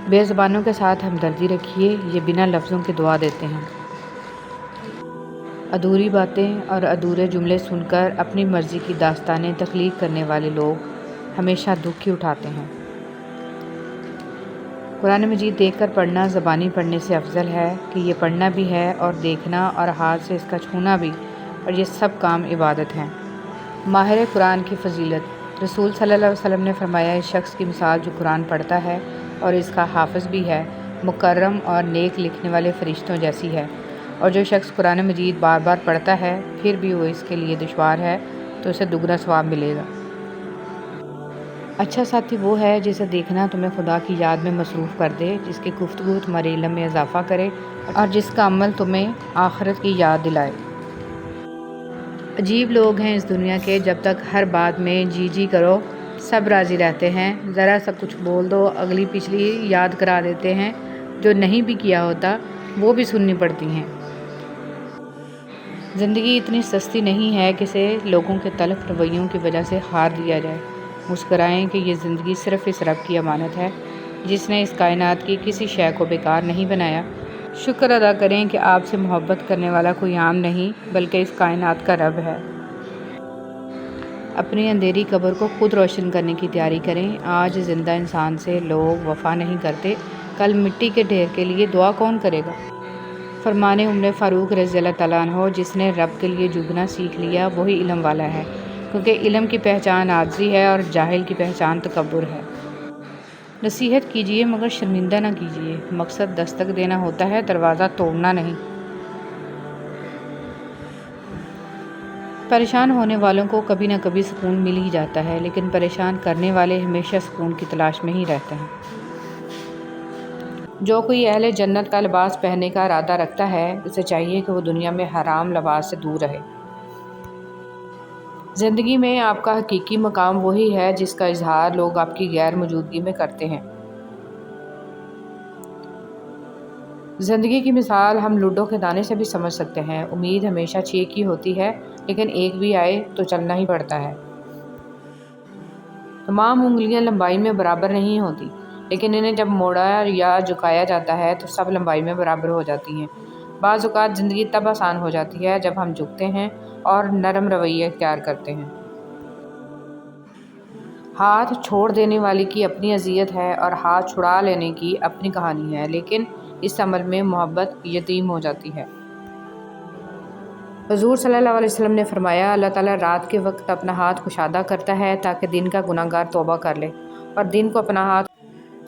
بے زبانوں کے ساتھ ہمدردی رکھیے، یہ بنا لفظوں کے دعا دیتے ہیں۔ ادھوری باتیں اور ادھورے جملے سن کر اپنی مرضی کی داستانیں تخلیق کرنے والے لوگ ہمیشہ دکھ ہی اٹھاتے ہیں۔ قرآن مجید دیکھ کر پڑھنا زبانی پڑھنے سے افضل ہے کہ یہ پڑھنا بھی ہے اور دیکھنا اور ہاتھ سے اس کا چھونا بھی، اور یہ سب کام عبادت ہیں۔ ماہر قرآن کی فضیلت۔ رسول صلی اللہ علیہ وسلم نے فرمایا، اس شخص کی مثال جو قرآن پڑھتا ہے اور اس کا حافظ بھی ہے، مکرم اور نیک لکھنے والے فرشتوں جیسی ہے، اور جو شخص قرآن مجید بار بار پڑھتا ہے پھر بھی وہ اس کے لیے دشوار ہے تو اسے دگنا ثواب ملے گا۔ اچھا ساتھی وہ ہے جسے دیکھنا تمہیں خدا کی یاد میں مصروف کر دے، جس کی گفتگو تمہارے علم میں اضافہ کرے اور جس کا عمل تمہیں آخرت کی یاد دلائے۔ عجیب لوگ ہیں اس دنیا کے، جب تک ہر بات میں جی جی کرو سب راضی رہتے ہیں، ذرا سا کچھ بول دو اگلی پچھلی یاد کرا دیتے ہیں، جو نہیں بھی کیا ہوتا وہ بھی سننی پڑتی ہیں۔ زندگی اتنی سستی نہیں ہے کہ اسے لوگوں کے تلخ رویوں کی وجہ سے ہار دیا جائے۔ مسکرائیں کہ یہ زندگی صرف اس رب کی امانت ہے جس نے اس کائنات کی کسی شے کو بیکار نہیں بنایا۔ شکر ادا کریں کہ آپ سے محبت کرنے والا کوئی عام نہیں بلکہ اس کائنات کا رب ہے۔ اپنی اندھیری قبر کو خود روشن کرنے کی تیاری کریں۔ آج زندہ انسان سے لوگ وفا نہیں کرتے، کل مٹی کے ڈھیر کے لیے دعا کون کرے گا؟ فرمان عمر فاروق رضی اللہ تعالیٰ عنہ، جس نے رب کے لیے جھکنا سیکھ لیا وہی علم والا ہے، کیونکہ علم کی پہچان عاجزی ہے اور جاہل کی پہچان تکبر ہے۔ نصیحت کیجیے مگر شرمندہ نہ کیجیے، مقصد دستک دینا ہوتا ہے، دروازہ توڑنا نہیں۔ پریشان ہونے والوں کو کبھی نہ کبھی سکون مل ہی جاتا ہے، لیکن پریشان کرنے والے ہمیشہ سکون کی تلاش میں ہی رہتے ہیں۔ جو کوئی اہل جنت کا لباس پہننے کا ارادہ رکھتا ہے، اسے چاہیے کہ وہ دنیا میں حرام لباس سے دور رہے۔ زندگی میں آپ کا حقیقی مقام وہی ہے جس کا اظہار لوگ آپ کی غیر موجودگی میں کرتے ہیں۔ زندگی کی مثال ہم لوڈو کے دانے سے بھی سمجھ سکتے ہیں۔ امید ہمیشہ 6 کی ہوتی ہے، لیکن ایک بھی آئے تو چلنا ہی پڑتا ہے۔ تمام انگلیاں لمبائی میں برابر نہیں ہوتی، لیکن انہیں جب موڑا یا جھکایا جاتا ہے تو سب لمبائی میں برابر ہو جاتی ہیں۔ بعض اوقات زندگی تب آسان ہو جاتی ہے جب ہم جھکتے ہیں اور نرم رویہ اختیار کرتے ہیں۔ ہاتھ چھوڑ دینے والے کی اپنی اذیت ہے اور ہاتھ چھڑا لینے کی اپنی کہانی ہے، لیکن اس عمل میں محبت یتیم ہو جاتی ہے۔ حضور صلی اللہ علیہ وسلم نے فرمایا، اللہ تعالیٰ رات کے وقت اپنا ہاتھ کشادہ کرتا ہے تاکہ دن کا گناہ گار توبہ کر لے، اور دن کو اپنا ہاتھ۔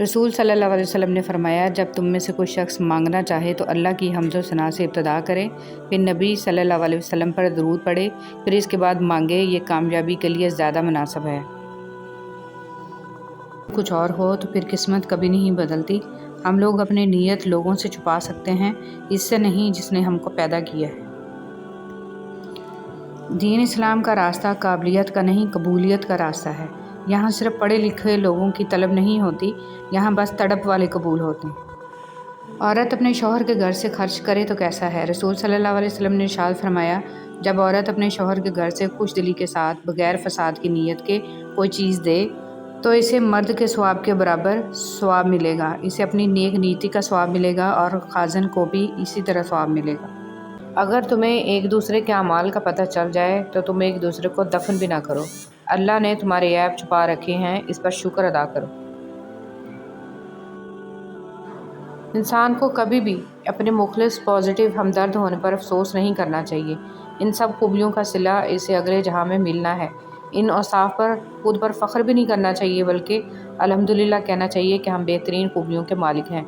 رسول صلی اللہ علیہ وسلم نے فرمایا، جب تم میں سے کوئی شخص مانگنا چاہے تو اللہ کی حمد و ثنا سے ابتدا کرے، پھر نبی صلی اللہ علیہ وسلم پر درود پڑھے، پھر اس کے بعد مانگے، یہ کامیابی کے لیے زیادہ مناسب ہے۔ کچھ اور ہو تو پھر قسمت کبھی نہیں بدلتی۔ ہم لوگ اپنی نیت لوگوں سے چھپا سکتے ہیں، اس سے نہیں جس نے ہم کو پیدا کیا ہے۔ دین اسلام کا راستہ قابلیت کا نہیں، قبولیت کا راستہ ہے۔ یہاں صرف پڑھے لکھے لوگوں کی طلب نہیں ہوتی، یہاں بس تڑپ والے قبول ہوتے ہیں۔ عورت اپنے شوہر کے گھر سے خرچ کرے تو کیسا ہے؟ رسول صلی اللہ علیہ وسلم نے ارشاد فرمایا، جب عورت اپنے شوہر کے گھر سے خوش دلی کے ساتھ بغیر فساد کی نیت کے کوئی چیز دے تو اسے مرد کے ثواب کے برابر ثواب ملے گا، اسے اپنی نیک نیتی کا ثواب ملے گا اور خازن کو بھی اسی طرح ثواب ملے گا۔ اگر تمہیں ایک دوسرے کے اعمال کا پتہ چل جائے تو تم ایک دوسرے کو دفن بھی نہ کرو۔ اللہ نے تمہارے عیب چھپا رکھے ہیں، اس پر شکر ادا کرو۔ انسان کو کبھی بھی اپنے مخلص پازیٹیو ہمدرد ہونے پر افسوس نہیں کرنا چاہیے۔ ان سب خوبیوں کا صلہ اسے اگلے جہاں میں ملنا ہے۔ ان اوصاف پر خود پر فخر بھی نہیں کرنا چاہیے، بلکہ الحمدللہ کہنا چاہیے کہ ہم بہترین خوبیوں کے مالک ہیں۔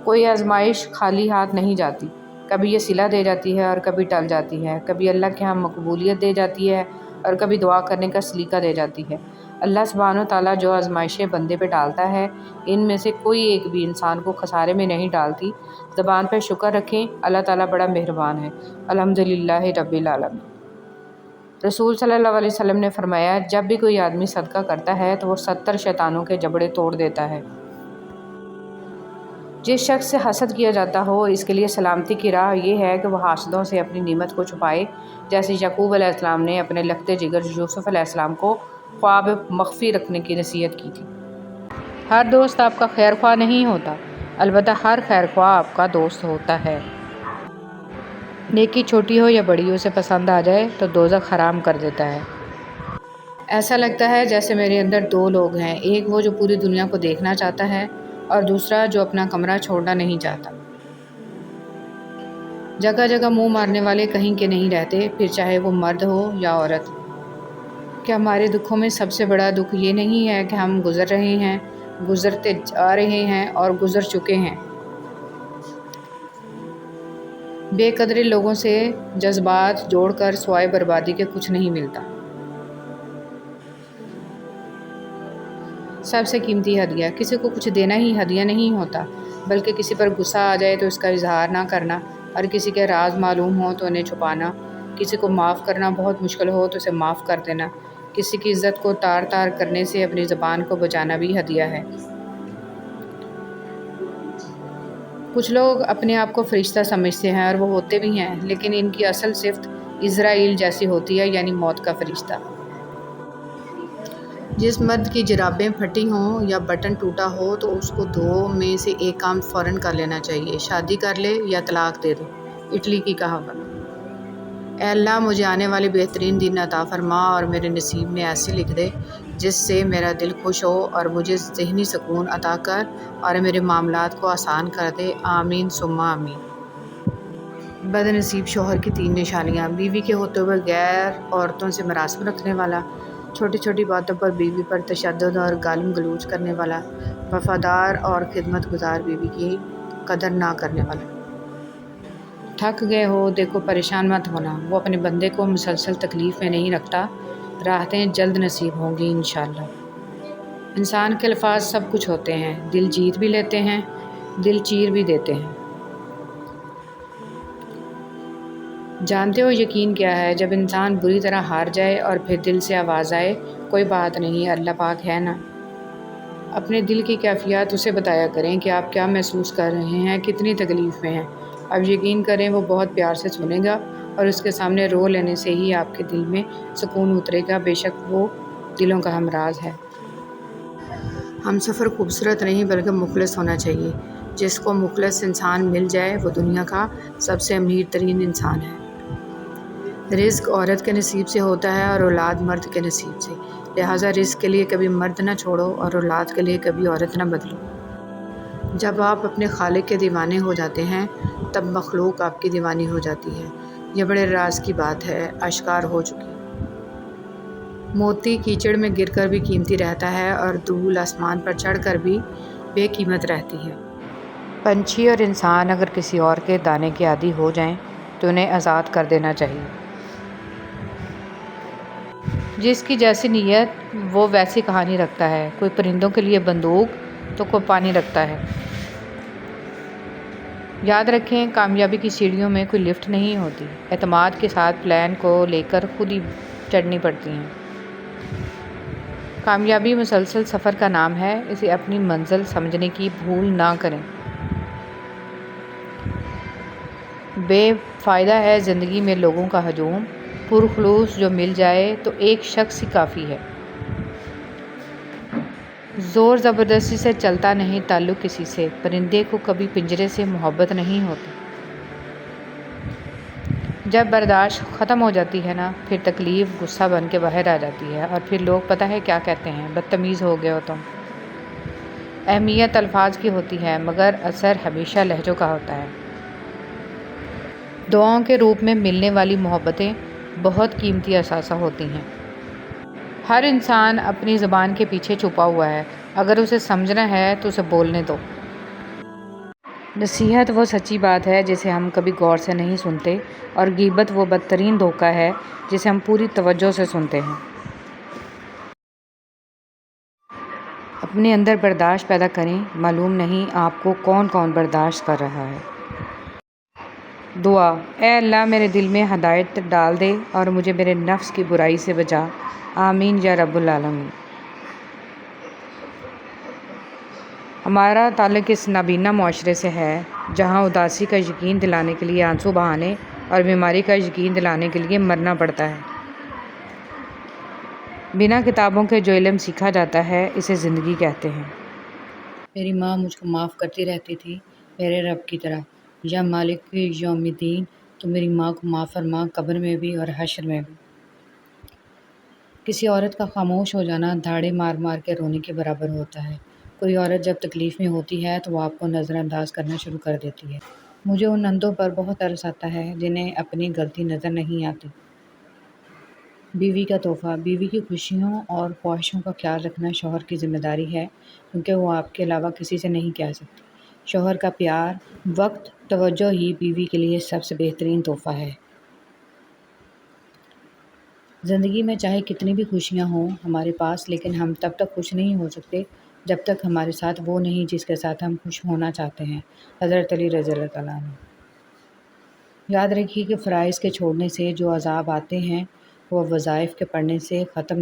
کوئی آزمائش خالی ہاتھ نہیں جاتی، کبھی یہ صلہ دے جاتی ہے اور کبھی ٹل جاتی ہے، کبھی اللہ کے ہاں مقبولیت دے جاتی ہے اور کبھی دعا کرنے کا سلیقہ دے جاتی ہے۔ اللہ سبحانہ و تعالیٰ جو آزمائشیں بندے پہ ڈالتا ہے، ان میں سے کوئی ایک بھی انسان کو خسارے میں نہیں ڈالتی۔ زبان پہ شکر رکھیں، اللہ تعالیٰ بڑا مہربان ہے۔ الحمدللہ رب العالمین۔ رسول صلی اللہ علیہ وسلم نے فرمایا، جب بھی کوئی آدمی صدقہ کرتا ہے تو وہ 70 شیطانوں کے جبڑے توڑ دیتا ہے۔ جس شخص سے حسد کیا جاتا ہو، اس کے لیے سلامتی کی راہ یہ ہے کہ وہ حاسدوں سے اپنی نعمت کو چھپائے، جیسے یعقوب علیہ السلام نے اپنے لخت جگر یوسف علیہ السلام کو خواب مخفی رکھنے کی نصیحت کی تھی۔ ہر دوست آپ کا خیر خواہ نہیں ہوتا، البتہ ہر خیر خواہ آپ کا دوست ہوتا ہے۔ نیکی چھوٹی ہو یا بڑی، اسے پسند آ جائے تو دوزخ حرام کر دیتا ہے۔ ایسا لگتا ہے جیسے میرے اندر دو لوگ ہیں، ایک وہ جو پوری دنیا کو دیکھنا چاہتا ہے اور دوسرا جو اپنا کمرہ چھوڑنا نہیں چاہتا۔ جگہ جگہ منہ مارنے والے کہیں کے نہیں رہتے، پھر چاہے وہ مرد ہو یا عورت۔ کیا ہمارے دکھوں میں سب سے بڑا دکھ یہ نہیں ہے کہ ہم گزر رہے ہیں، گزرتے جا رہے ہیں اور گزر چکے ہیں؟ بے قدرے لوگوں سے جذبات جوڑ کر سوائے بربادی کے کچھ نہیں ملتا۔ سب سے قیمتی ہدیہ، کسی کو کچھ دینا ہی ہدیہ نہیں ہوتا، بلکہ کسی پر غصہ آ جائے تو اس کا اظہار نہ کرنا، اور کسی کے راز معلوم ہو تو انہیں چھپانا، کسی کو معاف کرنا بہت مشکل ہو تو اسے معاف کر دینا، کسی کی عزت کو تار تار کرنے سے اپنی زبان کو بچانا بھی ہدیہ ہے۔ کچھ لوگ اپنے آپ کو فرشتہ سمجھتے ہیں اور وہ ہوتے بھی ہیں، لیکن ان کی اصل صفت عزرائیل جیسی ہوتی ہے، یعنی موت کا فرشتہ۔ جس مرد کی جرابیں پھٹی ہوں یا بٹن ٹوٹا ہو تو اس کو دو میں سے ایک کام فوراً کر لینا چاہیے، شادی کر لے یا طلاق دے دو۔ اٹلی کی کہاوت۔ اے اللہ، مجھے آنے والے بہترین دن عطا فرما اور میرے نصیب میں ایسے لکھ دے جس سے میرا دل خوش ہو، اور مجھے ذہنی سکون عطا کر اور میرے معاملات کو آسان کر دے، آمین ثم آمین۔ بد نصیب شوہر کی 3 نشانیاں: بیوی کے ہوتے ہوئے غیر عورتوں سے مراسم رکھنے والا، چھوٹی چھوٹی باتوں پر بیوی پر تشدد اور گالم گلوچ کرنے والا، وفادار اور خدمت گزار بیوی کی قدر نہ کرنے والا۔ تھک گئے ہو؟ دیکھو، پریشان مت ہونا، وہ اپنے بندے کو مسلسل تکلیف میں نہیں رکھتا، راحتیں جلد نصیب ہوں گی انشاءاللہ۔ انسان کے الفاظ سب کچھ ہوتے ہیں، دل جیت بھی لیتے ہیں، دل چیر بھی دیتے ہیں۔ جانتے ہو یقین کیا ہے؟ جب انسان بری طرح ہار جائے اور پھر دل سے آواز آئے، کوئی بات نہیں، اللہ پاک ہے نا۔ اپنے دل کی کیفیات اسے بتایا کریں کہ آپ کیا محسوس کر رہے ہیں، کتنی تکلیف میں ہیں۔ اب یقین کریں وہ بہت پیار سے سنے گا، اور اس کے سامنے رو لینے سے ہی آپ کے دل میں سکون اترے گا، بے شک وہ دلوں کا ہمراز ہے۔ ہم سفر خوبصورت نہیں بلکہ مخلص ہونا چاہیے۔ جس کو مخلص انسان مل جائے وہ دنیا کا سب سے امیر ترین انسان ہے۔ رزق عورت کے نصیب سے ہوتا ہے اور اولاد مرد کے نصیب سے، لہٰذا رزق کے لیے کبھی مرد نہ چھوڑو اور اولاد کے لیے کبھی عورت نہ بدلو۔ جب آپ اپنے خالق کے دیوانے ہو جاتے ہیں تب مخلوق آپ کی دیوانی ہو جاتی ہے۔ یہ بڑے راز کی بات ہے، آشکار ہو چکی۔ موتی کیچڑ میں گر کر بھی قیمتی رہتا ہے اور دھول آسمان پر چڑھ کر بھی بے قیمت رہتی ہے۔ پنچھی اور انسان اگر کسی اور کے دانے کے عادی ہو جائیں تو انہیں آزاد کر دینا چاہیے۔ جس کی جیسی نیت وہ ویسی کہانی رکھتا ہے، کوئی پرندوں کے لیے بندوق تو کوئی پانی رکھتا ہے۔ یاد رکھیں، کامیابی کی سیڑھیوں میں کوئی لفٹ نہیں ہوتی، اعتماد کے ساتھ پلان کو لے کر خود ہی چڑھنی پڑتی ہیں۔ کامیابی مسلسل سفر کا نام ہے، اسے اپنی منزل سمجھنے کی بھول نہ کریں۔ بے فائدہ ہے زندگی میں لوگوں کا ہجوم، پرخلوص جو مل جائے تو ایک شخص ہی کافی ہے۔ زور زبردستی سے چلتا نہیں تعلق کسی سے، پرندے کو کبھی پنجرے سے محبت نہیں ہوتی۔ جب برداشت ختم ہو جاتی ہے نا، پھر تکلیف غصہ بن کے باہر آ جاتی ہے، اور پھر لوگ پتہ ہے کیا کہتے ہیں، بدتمیز ہو گئے ہو تم۔ اہمیت الفاظ کی ہوتی ہے مگر اثر ہمیشہ لہجوں کا ہوتا ہے۔ دعاؤں کے روپ میں ملنے والی محبتیں بہت قیمتی اثاثہ ہوتی ہیں۔ ہر انسان اپنی زبان کے پیچھے چھپا ہوا ہے، اگر اسے سمجھنا ہے تو اسے بولنے دو۔ نصیحت وہ سچی بات ہے جسے ہم کبھی غور سے نہیں سنتے، اور غیبت وہ بدترین دھوکہ ہے جسے ہم پوری توجہ سے سنتے ہیں۔ اپنے اندر برداشت پیدا کریں، معلوم نہیں آپ کو کون کون برداشت کر رہا ہے۔ دعا: اے اللہ، میرے دل میں ہدایت ڈال دے اور مجھے میرے نفس کی برائی سے بچا، آمین یا رب العالمین۔ ہمارا تعلق اس نابینا معاشرے سے ہے جہاں اداسی کا یقین دلانے کے لیے آنسو بہانے اور بیماری کا یقین دلانے کے لیے مرنا پڑتا ہے۔ بنا کتابوں کے جو علم سیکھا جاتا ہے اسے زندگی کہتے ہیں۔ میری ماں مجھ کو معاف کرتی رہتی تھی میرے رب کی طرح۔ یا مالک یوم الدین، تو میری ماں کو معاف فرما، قبر میں بھی اور حشر میں بھی۔ کسی عورت کا خاموش ہو جانا دھاڑے مار مار کے رونے کے برابر ہوتا ہے۔ کوئی عورت جب تکلیف میں ہوتی ہے تو وہ آپ کو نظر انداز کرنا شروع کر دیتی ہے۔ مجھے ان اندھوں پر بہت ترس آتا ہے جنہیں اپنی غلطی نظر نہیں آتی۔ بیوی کا تحفہ۔ بیوی کی خوشیوں اور خواہشوں کا خیال رکھنا شوہر کی ذمہ داری ہے، کیونکہ وہ آپ کے علاوہ کسی سے نہیں کہہ سکتی۔ شوہر کا پیار، وقت، توجہ ہی بیوی کے لیے سب سے بہترین تحفہ ہے۔ زندگی میں چاہے کتنی بھی خوشیاں ہوں ہمارے پاس، لیکن ہم تب تک خوش نہیں ہو سکتے جب تک ہمارے ساتھ وہ نہیں جس کے ساتھ ہم خوش ہونا چاہتے ہیں۔ حضرت علی رضی اللہ تعالیٰ عنہ۔ یاد رکھیے کہ فرائض کے چھوڑنے سے جو عذاب آتے ہیں وہ وظائف کے پڑھنے سے ختم